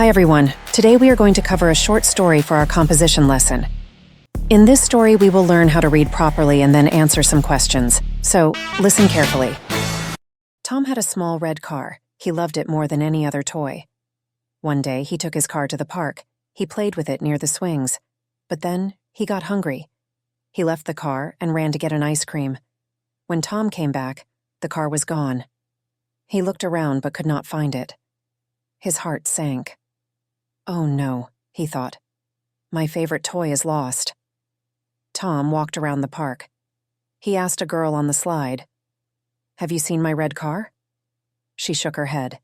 Hi everyone, today we are going to cover a short story for our composition lesson. In this story we will learn how to read properly and then answer some questions, so listen carefully. Tom had a small red car. He loved it more than any other toy. One day he took his car to the park. He played with it near the swings. But then he got hungry. He left the car and ran to get an ice cream. When Tom came back, the car was gone. He looked around but could not find it. His heart sank. Oh no, he thought. My favorite toy is lost. Tom walked around the park. He asked a girl on the slide, "Have you seen my red car?" She shook her head.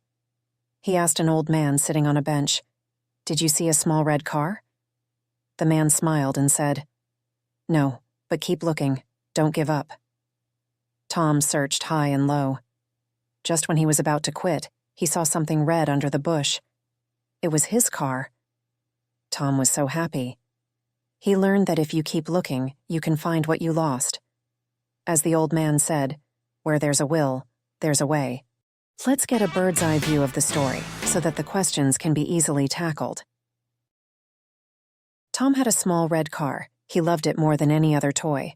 He asked an old man sitting on a bench, "Did you see a small red car?" The man smiled and said, "No, but keep looking. Don't give up." Tom searched high and low. Just when he was about to quit, he saw something red under the bush. It was his car. Tom was so happy. He learned that if you keep looking, you can find what you lost. As the old man said, where there's a will, there's a way. Let's get a bird's eye view of the story so that the questions can be easily tackled. Tom had a small red car. He loved it more than any other toy.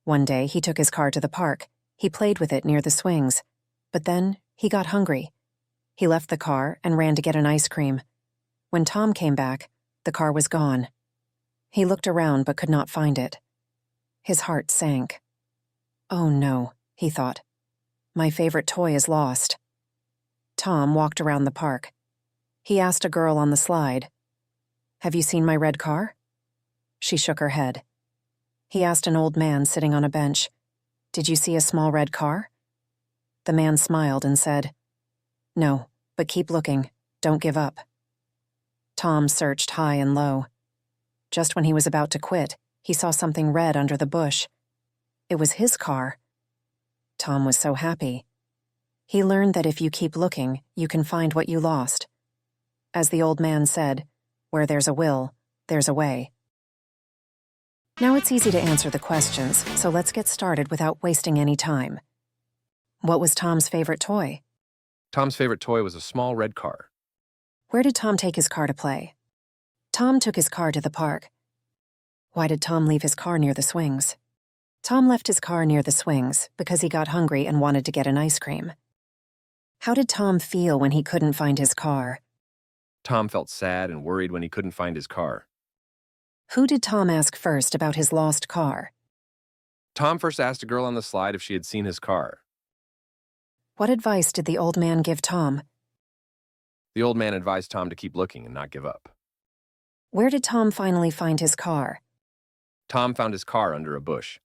One day he took his car to the park. He played with it near the swings. But then he got hungry. He left the car and ran to get an ice cream. When Tom came back, the car was gone. He looked around but could not find it. His heart sank. Oh no, he thought. My favorite toy is lost. Tom walked around the park. He asked a girl on the slide, "Have you seen my red car?" She shook her head. He asked an old man sitting on a bench, "Did you see a small red car?" The man smiled and said, "No, but keep looking. Don't give up." Tom searched high and low. Just when he was about to quit, he saw something red under the bush. It was his car. Tom was so happy. He learned that if you keep looking, you can find what you lost. As the old man said, where there's a will, there's a way. Now it's easy to answer the questions, so let's get started without wasting any time. What was Tom's favorite toy? Tom's favorite toy was a small red car. Where did Tom take his car to play? Tom took his car to the park. Why did Tom leave his car near the swings? Tom left his car near the swings because he got hungry and wanted to get an ice cream. How did Tom feel when he couldn't find his car? Tom felt sad and worried when he couldn't find his car. Who did Tom ask first about his lost car? Tom first asked a girl on the slide if she had seen his car. What advice did the old man give Tom? The old man advised Tom to keep looking and not give up. Where did Tom finally find his car? Tom found his car under a bush.